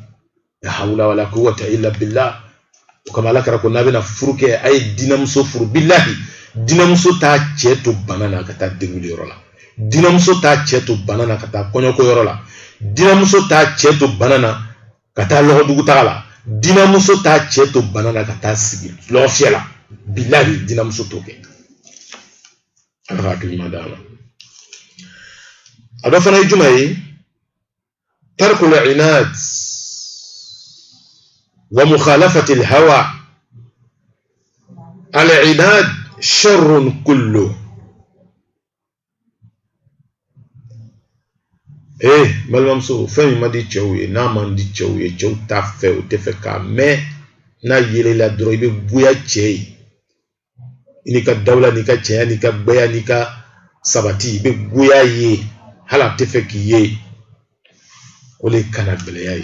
la hawla wala quwwata illa billah kama la kara ko nabe na furuke ay dinamso furu billahi dinamso ta cheto banana kata denguli yorola dinamso ta cheto banana kata konyoko yorola dinamso ta cheto banana kata lodugu tagala dinamso ta cheto banana kata sigi lo fiela billahi dinamso toke ala kalima dama adafana ijumai tarkul inad ومخالفة الهوى. العناد شر كله. ملمسو فمي ما دي تشوي نامان دي تشوي تشو تافه وتفكا مي نا يلي لا درو يبي بويا تشي نيكا دولة نيكا تشي نيكا بيا نيكا سباتي يبي بويا يي هلا تفكي يي ولي كان بلياي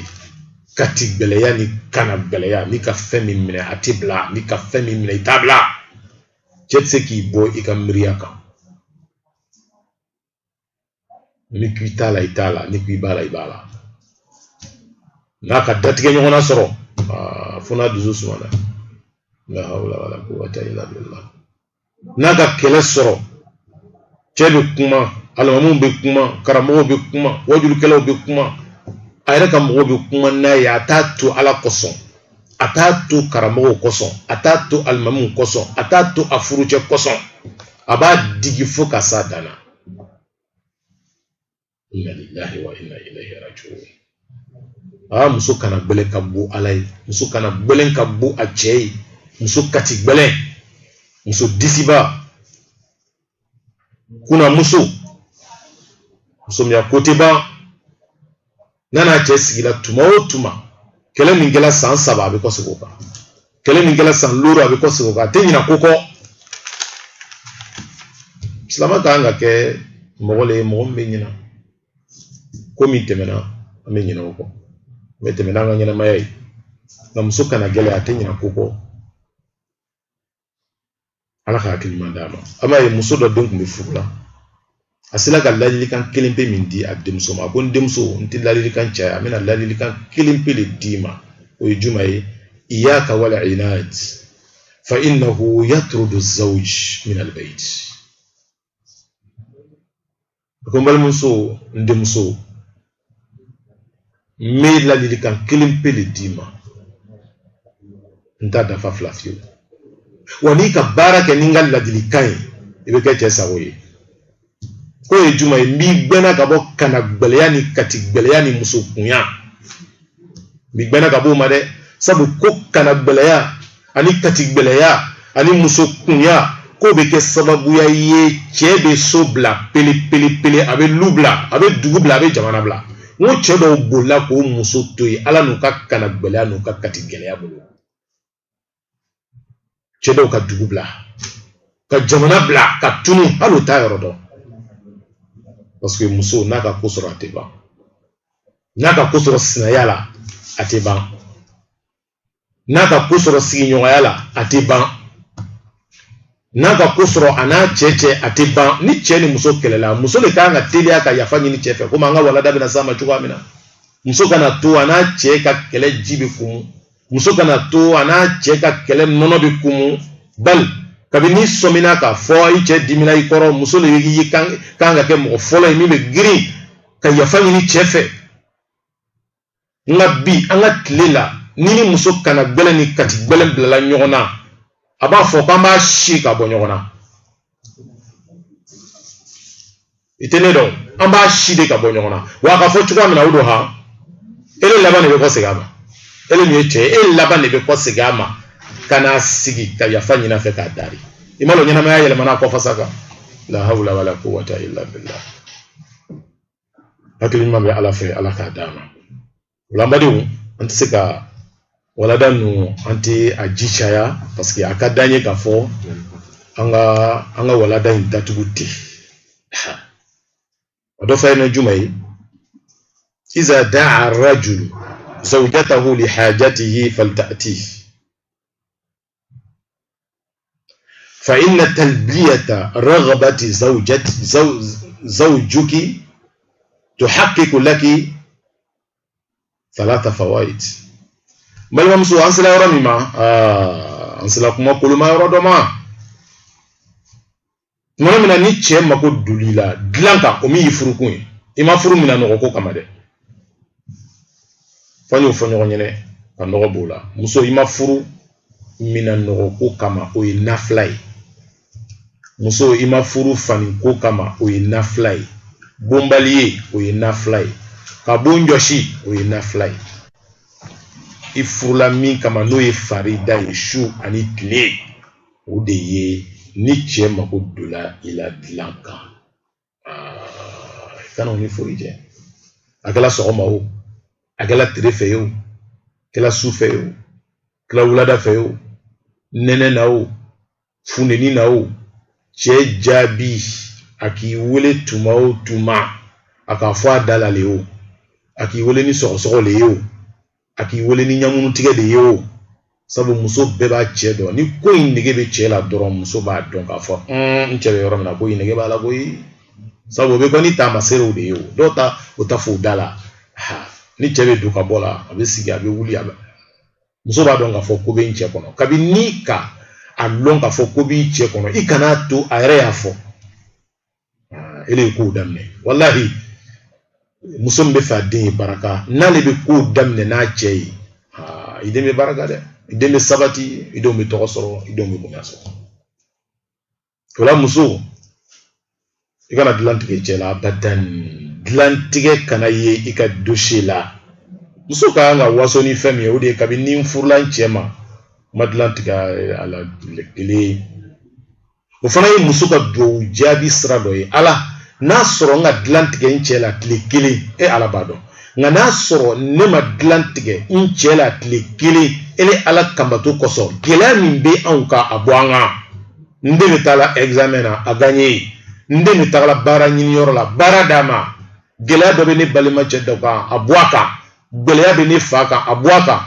kati beleya ni kana beleya ni ka femi mine atibla ni ka femi mine tabla jetse ki bo ikamriaka ni kwitala itala ni kwibala ibala naka datige nyona soro funa duzu sumana la hawla wala quwwata illa billah naka kele soro chebe kuma almamu be kuma karamo be kuma wajul kele be kuma ayra kam mo be kuma na ya tatu ala koson atatu karamo koson atatu almamu koson atatu afuruche koson aba digi foka sadana inna lillahi wa inna ilayhi raji'un muso kana gbele kabbu alay muso kana gbele kabbu achei muso kati gbele muso disiba kuna muso mya koteba nana chesigila tuma o tuma kele mingela san saba abiko sikoka kele mingela san loro abiko sikoka tenyina koko islama kanga ke mogole mogombe nyina komi temena amenyina koko metemena nganyina mayai na musuka na gele atenyina koko alaka akilima dama ama ye musodo donc me fugla asila ka ladili kan kelimpe min di abdemso ma bon demso nti ladili kan cha amena ladili kan kelimpe le dima o juma yi iyaka wala inad fa innahu yatrudu az-zawj min al-bayt ko mbal muso ndemso me ladili kan kelimpe le dima nta da fa flafio wani ka baraka ningal ladilikai ibe ke cɛ sago ye ko ye juma mi gbɛna ka bɔ kana gbɛlɛya ni kati gbɛlɛya ni muso kunya mi gbɛna ka bɔ ma dɛ sabu ko kana gbɛlɛya ani kati gbɛlɛya ani muso kunya ko be kɛ sababuya ye cɛ be so bila pele pele pele a be lu bila a be dugu bila a be jamana bila ngo cɛ dɔw bolila k'o muso to ye ala n'u ka kana gbɛlɛya n'u ka kati gɛlɛya bolo cɛ dɔw ka dugu bila ka jamana bila ka tunu hali o t'a yɔrɔ dɔn parce que muso n'a ka ko sɔrɔ a tɛ ban n'a ka ko sɔrɔ sinaya la a tɛ ban n'a ka ko sɔrɔ sigiɲɔgɔnya la a tɛ ban n'a ka ko sɔrɔ a n'a cɛ a tɛ ban ni cɛ ni muso kɛlɛla muso de kan ka teliya ka yafa ɲini cɛ fɛ komi an ka walada bɛna s'a ma cogoya min na muso kana to a n'a cɛ ka kɛlɛ ji bɛ kumu muso kana to a n'a cɛ ka kɛlɛ nɔnɔ bɛ kumu bali kabini sɔmina k'a fɔ i cɛ dimina i kɔrɔ muso de y'i kan ka kɛ mɔgɔ fɔlɔ ye min bɛ girin ka yafa ɲini cɛ fɛ nka bi an ka tile la ni muso kana gbɛlɛ ni kati gbɛlɛ bilala ɲɔgɔn na a b'a fɔ k'an b'a si ka bɔ ɲɔgɔn na i tɛ ne dɔn an b'a si de ka bɔ ɲɔgɔn na wa a ka fɔ cogoya min na o don ha ele laban de bɛ kɔ segin a ma ele min ye cɛ ye ele laban de bɛ kɔ segin a ma ka n'a sigi ka yafa ɲini a fɛ k'a dari i ma dɔn ɲɛnamaya yɛlɛmana a kɔfasa kan la hawla wala quwwata illa billah hakili ɲuman bɛ ala fɛ ala k'a d'a ma o la n badenw an tɛ se ka walada ninnu an tɛ a ji caya parce que a ka d'an ye k'a fɔ an ka walada in datugu ten a dɔ fɔ yen nɔ jumɛn ye iza da'a ar-rajulu zawjatahu li hajatihi falta'tihi فإن تلبية رغبة زوجك تحقق لك ثلاث فوائد بل ممسو أنسلا يرمي ما أنسلا كما كل ما يردما تمام من نيتشي ما كو دوليلا دلانكا أمي يفرقون إما فرق من نغوكو كما ده فانيو غنيني كنغو بولا مسو إما فرق من نغوكو كما أو ينافلاي muso ima furu fani ko kama o ye nafila ye bonbali ye o ye nafila ye ka bon jɔsi o ye nafila ye i furula min kama n'o ye farida ye su ani tile o de ye ni cɛ mako dola i la dilan kan kana o ni foyi jɛ a kɛla sɔgɔma o a kɛla tile fɛ ye o a kɛla su fɛ ye o a kɛla wulada fɛ ye o nɛnɛ na o funteni na o cɛ jaabi a k'i wele tuma o tuma a ka fɔ a da la le o a k'i wele ni sɔgɔsɔgɔ le ye o a k'i wele ni ɲamunun tigɛ de ye o sabu muso bɛɛ b'a cɛ dɔn ni ko in nege bɛ cɛ la dɔrɔn muso b'a dɔn k'a fɔ n cɛ bɛ yɔrɔ min na ko in nege b'a la koyi sabu o bɛ kɔ ni taamaserew de ye o dɔw ta o ta fo da la ni cɛ bɛ don ka bɔ la a bɛ sigi a bɛ wuli muso b'a dɔn k'a fɔ ko bɛ n cɛ kɔnɔ kabini ni ka a lɔn k'a fɔ ko b'i cɛ kɔnɔ i kana to a yɛrɛ y'a fɔ ele ye kow daminɛ walahi muso min bɛ fɛ a den ye baraka n'ale bɛ kow daminɛ n'a cɛ ye i den bɛ baraka dɛ i den bɛ sabati i denw bɛ tɔgɔ sɔrɔ i denw bɛ bonya sɔrɔ o la muso i kana dilan tigɛ cɛ la abadan dilan tigɛ kana ye i ka dossier la muso ka kan ka waso ni fɛn min ye o de ye kabini ni n furula n cɛ ma ma dilan tigɛ a la kelen o fana ye muso ka duwawu jaabi sira dɔ ye ala n'a sɔrɔ n ka dilan tigɛ n cɛ la tile kelen ala b'a dɔn nka n'a sɔrɔ ne ma dilan tigɛ n cɛ la tile kelen ala kanbato kosɔn gɛlɛya min bɛ anw ka a bɔ an kan n den bɛ taa la examen na a gagné n den bɛ taa la baara ɲiniyɔrɔ la baara d'a ma gɛlɛya dɔ bɛ ne balima cɛ dɔ kan a bɔ a kan gɛlɛya bɛ ne fa kan a bɔ a kan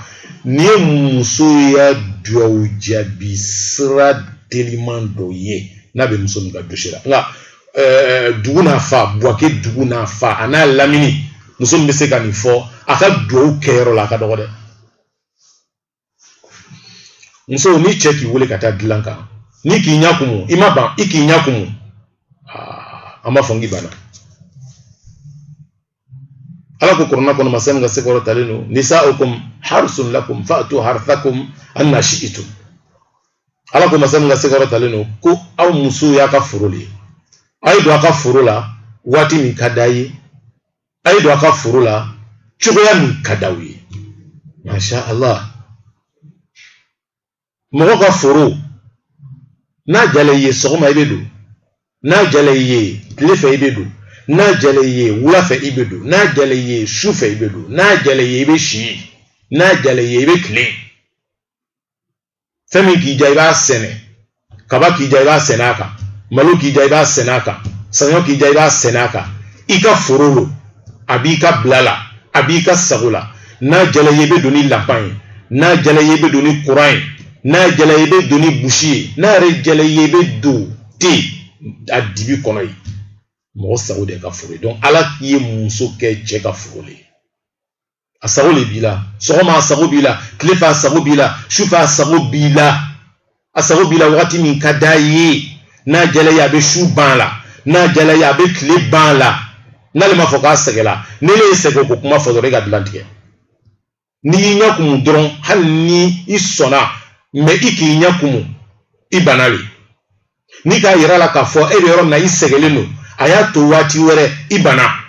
ni ye muso ya duwawu jaabi sira teliman dɔ ye n'a bɛ muso min ka dossier la nka dugu n'a fa Buwake dugu n'a fa a n'a lamini muso min bɛ se ka nin fɔ a ka duwawu kɛyɔrɔ la a ka dɔgɔ dɛ muso ni cɛ k'i wele ka taa dilan kan ni k'i ɲɛ kumu i ma ban i k'i ɲɛ kumu an b'a fɔ n k'i banna ala ko kurana kɔnɔ masa min ka se kɔrɔ talen don nisa'ukum harsun lakum fa'tu harthakum anna shi'tum ala ko masam nga segoro taleno ko aw muso ya ka furuli ay do aka furula wati min kadayi ay do aka furula chugoya min kadawi masha Allah mo ka furu na jale ye sogoma ibedu na jale ye tlefe ibedu na jale ye wulafe ibedu na jale ye shufe ibedu na jale ye ibe shi na jale ye ibe kle femi ki jaiba sene kaba ki jaiba senaka malu ki jaiba senaka sanyo ki jaiba senaka ika furulu abika blala abika sagula na jale ye ibedu ni lampanye na jale ye ibedu ni kurai na jale ye ibedu ni bushi na re jale ye ibedu ti adibi kono yi mo sago de ka furu donc ala ki ye muso ke che ka furu asago le bila sogoma asago bila klefa asago bila shufa asago bila wakati min kadaye na jale ya be shu banla na jale ya be kle banla na le mafoka sagela ne le sego ko kuma fo rega dilantige ni nyakumu dron hal ni isona me iki nyakumu ibanali ni ka yira la ka fo e be ro na isegeleno aya to wati were ibana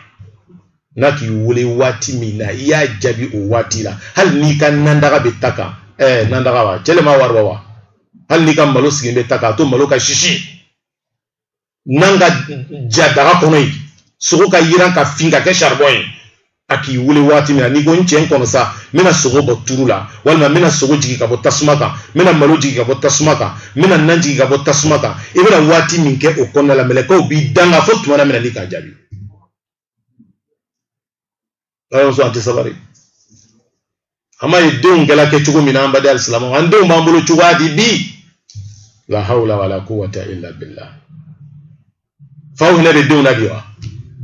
naki wule wati mina ya jabi o wati la hal ni kan nandaga betaka nandaga wa chelema warwa wa hal ni kan malo sigin betaka to malo ka shishi nanga jadaga kono sogo ka yira ka finga ke charbon aki wule wati mina ni gon chen kono sa mina sogo boturula wala mina sogo jigi ka botasumaka mina malo jigi ka botasumaka mina nanjigi ka botasumaka ibena wati minke o kono la meleko bi danga fo tuma mina ni ka jabi ayo so anti sabari ama yedun gala ke chugo mina ambade al-islam ande mbambulo chugo adi bi la hawla wala quwwata illa billah fa hune be dun nabiwa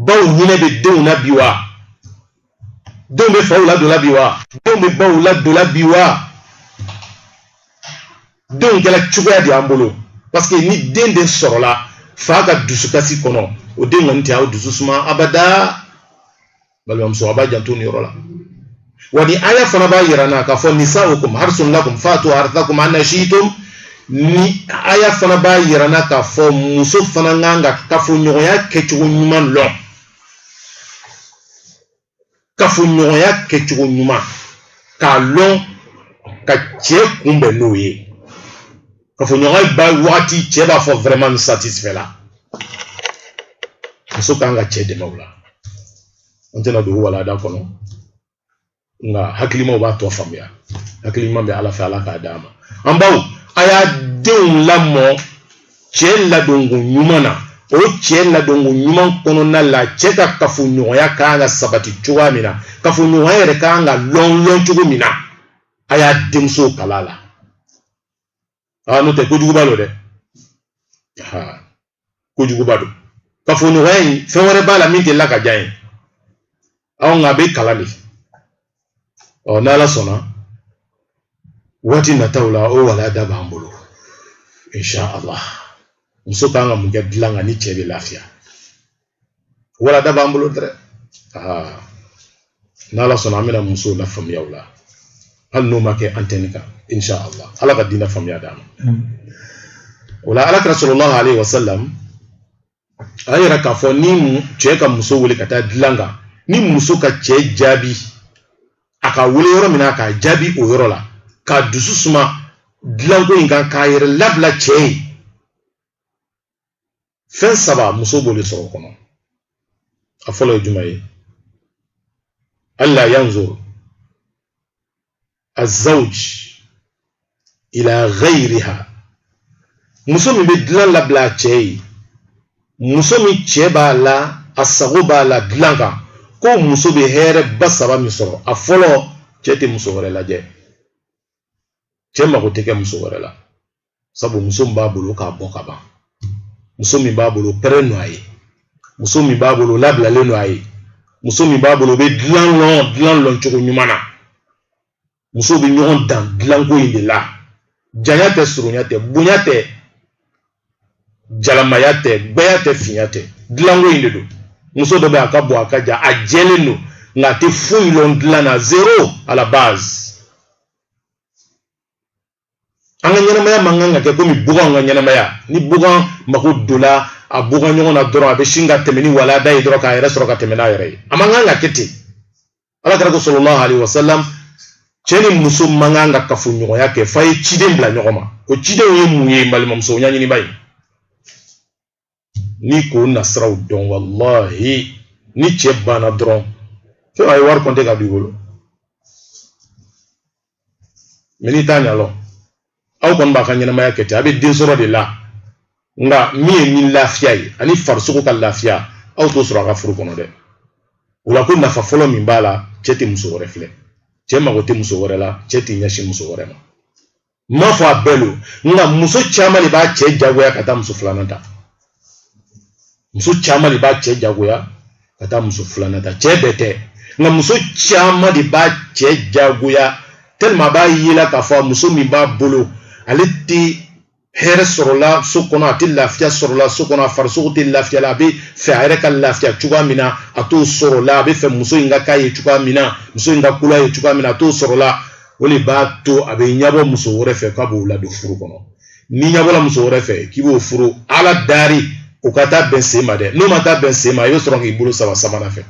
baw hune be dun nabiwa don be fa wala do labiwa don be baw la do labiwa don gala chugo adi ambulo parce que ni dende sorola fa ga dusukasi kono o den ngonti aw dususuma abada balwa mso abaja tuni yorola wani aya fana ba yirana ka fo nisaukum harsun lakum fatu harthakum anna shiitum ni aya fana ba yirana ka fo muso fana nganga ka fo nyoya kechugo nyuman lo ka fo nyoya kechugo nyuma ka lo ka che kumbe noye ka fo nyoya ba wati che ba fo vraiment satisfait la muso kanga che de mawla antena do wala da kono nga hakilima ba to famia hakilima be ala fa ala ka dama ambaw aya deun lamo chella dongo nyumana o chella dongo nyuman kono na la cheka kafu nyoya kanga sabati chuamina kafu nyoya re kanga lon chugumina aya demso kalala no te ko jugubalo de ha ko jugubado kafu nyoya fe wore bala minti la ka jayin aw ngabe kalali o nala sona wati natawla o wala da bambulo insha Allah muso kanga munga dilanga ni chebe lafiya wala da bambulo dre nala sona amina muso la famiya wala hal no make antenika insha Allah ala ka dina famiya dama wala ala rasulullah alaihi wasallam ayira ka fo ni mu cheka muso wuli kata dilanga ni muso ka che jabi aka wule yoro mina ka jabi o yoro la ka dusu suma dilango inga ka yere labla che fen saba muso bole so kono afolo jumaye alla yanzur az-zawj ila ghayriha muso mi be dilan labla che muso mi che ba la asago ba la dilanga ko muso be here basaba mi soro afolo chete muso wore la je chema ko teke muso wore la sabu muso mbabulu ka boka ba muso mi babulu pereno ayi muso mi babulu labla leno ayi muso mi babulu be dilan lon choko nyumana muso be nyon dan dilan ko inde la janyate surunyate bunyate jalamayate bayate finyate dilan ko inde do muso do be akabo akaja ajeleno ngati fuilo ndlana zero à la base anga ɲɛnamaya man kan ka kɛ komi bugan ka ɲɛnamaya ni bugan mako dola a bugan ɲɔgɔn na dɔrɔn a bɛ sin ka tɛmɛ ni walada ye dɔrɔn k'a yɛrɛ sɔrɔ ka tɛmɛ n'a yɛrɛ ye a man kan ka kɛ ten ala kira ko sallallahu alaihi wasallam cɛ ni muso man kan ka kafoɲɔgɔnya kɛ fa ye ciden bila ɲɔgɔn ma ko cidenw ye mun ye balimamuso ɲaɲiniba ye ni k'o nasiraw dɔn wallahi ni cɛ banna dɔrɔn fɛn a ye wari kɔnte ka b'i bolo mais n'i t'a ɲalɔ aw kɔni b'a ka ɲɛnamaya kɛ ten a bɛ den sɔrɔ de la nka min ye ni lafiya ye ani farisogo ka lafiya aw t'o sɔrɔ a ka furu kɔnɔ dɛ o la ko nafa fɔlɔ min b'a la cɛ tɛ muso wɛrɛ filɛ cɛ mago tɛ muso wɛrɛ la cɛ tɛ ɲɛsin muso wɛrɛ ma n m'a fɔ a bɛɛ lo nka muso caman de b'a cɛ jagoya ka taa muso filanan ta muso caman de b'a cɛ jagoya ka taa muso filanan ta cɛ bɛɛ tɛ nka muso caman de b'a cɛ jagoya tellement a b'a ye la k'a fɔ muso min b'a bolo ale tɛ hɛrɛ sɔrɔla so kɔnɔ a tɛ lafiya sɔrɔla so kɔnɔ a farisogo tɛ lafiya la a bɛ fɛ a yɛrɛ ka lafiya cogoya min na a t'o sɔrɔ la a bɛ fɛ muso in ka k'a ye cogoya min na muso in ka kula ye cogoya min na a t'o sɔrɔ la o de b'a to a bɛ ɲɛbɔ muso wɛrɛ fɛ k'a b'o ladon furu kɔnɔ ni ɲɛbɔla muso wɛrɛ fɛ k'i b'o furu ala dari o ka taa bɛn sen ma dɛ n'o ma taa bɛn sen ma i bɛ sɔrɔ k'i bolo saba sabanan fɛ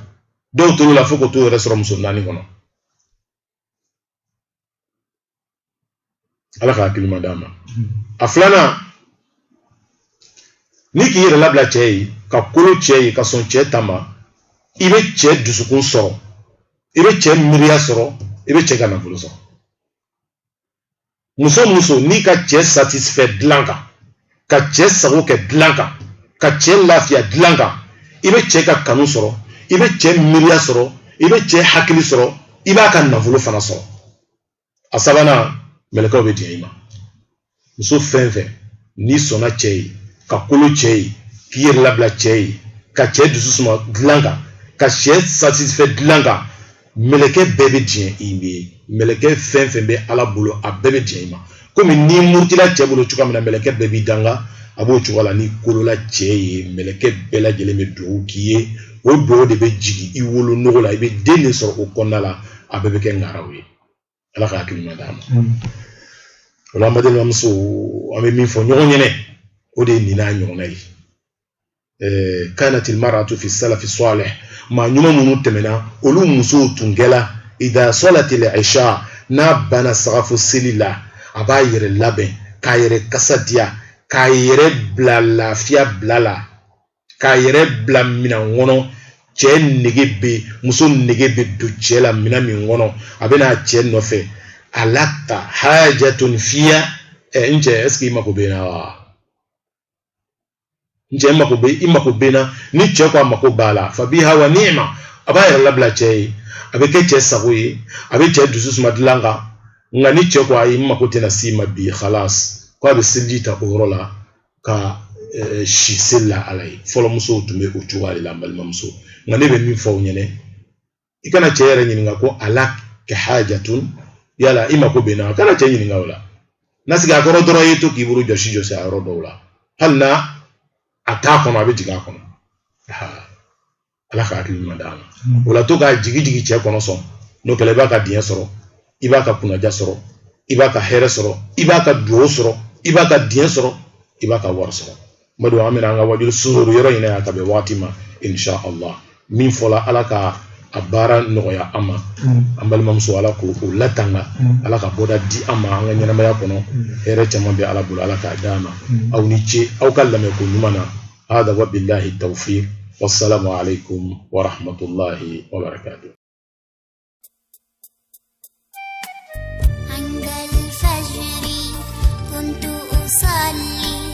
dɔw tor'o la fo k'o t'o yɛrɛ sɔrɔ muso naani kɔnɔ ala ka hakilima d'a ma a filanan ni k'i yɛrɛ labila cɛ ye ka kolo cɛ ye ka sɔn cɛ ta ma i bɛ cɛ dusukun sɔrɔ i bɛ cɛ miiriya sɔrɔ i bɛ cɛ ka nafolo sɔrɔ muso muso n'i ka cɛ satisfait dilan kan ka cɛ sago kɛ dilan kan ka cɛ lafiya dilan kan i bɛ cɛ ka kanu sɔrɔ i bɛ cɛ miiriya sɔrɔ i bɛ cɛ hakili sɔrɔ i b'a ka nafolo fana sɔrɔ a sabanan mɛlɛkɛw bɛ diɲɛ i ma muso fɛn fɛn n'i sɔnna cɛ ye ka kolo cɛ ye k'i yɛrɛ labila cɛ ye ka cɛ dusu suma dilan kan ka cɛ satisfait dilan kan mɛlɛkɛ bɛɛ bɛ diɲɛ i ye mɛlɛkɛ fɛn fɛn bɛ ala bolo a bɛɛ bɛ diɲɛ i ma komi n'i murutila cɛ bolo cogoya min na mɛlɛkɛ bɛɛ b'i danga a b'o cogoya la n'i kolola cɛ ye mɛlɛkɛ bɛɛ lajɛlen bɛ dugawu k'i ye o dugawu de bɛ jigin i wolonogo la i bɛ den de sɔrɔ o kɔnɔna la a bɛɛ bɛ kɛ ngaraw ye ala ka hakili ɲuman d'a ma o la an balimamuso an bɛ min fɔ ɲɔgɔn ɲɛnɛ o de ye nin n'a ɲɔgɔnna ye كانت المرأة في السلف الصالح ما نمو تمنا ولو مسو تنجلا إذا صلت العشاء نابنا سغف السليلة أباير اللبن كاير كسديا كاير بلا لافيا بلا كاير بلا من ونو cɛ nege be muso nege be do cɛ la mina min kɔnɔ a bɛna cɛ nɔfɛ alata hajatun fiya n cɛ est ce que i mako bɛ na wa n cɛ i mako bɛ na ni cɛ ko a mako b'a la fa biha wa ni'ma a b'a yɛrɛ labila cɛ ye a bɛ kɛ cɛ sago ye a bɛ cɛ dusu suma dilan kan nka ni cɛ ko ayi n mako tɛna s'i ma bi khalas ko a bɛ seliji ta o yɔrɔ la ka si seli la ala ye fɔlɔ musow tun bɛ o cogoya de la n balimamuso nka ne bɛ min fɔ aw ɲɛna i kana cɛ yɛrɛ ɲininka ko ala kɛ hajatun yala i mako bɛ na kana cɛ ɲininka o la n'a sigi a kɔrɔ dɔrɔn i ye to k'i bolo jɔsi a yɔrɔ dɔw la hali na a t'a kɔnɔ a bɛ jigin a kɔnɔ ala ka hakili ɲuman d'a ma o la to k'a jigi cɛ kɔnɔ sɔn n'o kɛla i b'a ka diɲɛ sɔrɔ i b'a ka kunnaja sɔrɔ i b'a ka hɛrɛ sɔrɔ i b'a ka duwawu sɔrɔ i b'a ka diɲɛ sɔrɔ i b'a ka wari sɔrɔ madu an bɛna an ka wajulu suhuru yɔrɔ ɲinɛ a ka bɛn waati ma insha Allah min fɔla ala ka a baara nɔgɔya an ma an balimamuso ala k'o latanga ala ka bɔda di an ma an ka ɲɛnamaya kɔnɔ hɛrɛ caman bɛ ala bolo ala k'a d'a ma aw ni ce aw ka lamɛnko ɲuman na hada wa billahi tawfiq wassalamu alaikum wa rahmatullahi wa barakatuh. عند الفجر كنت أصلي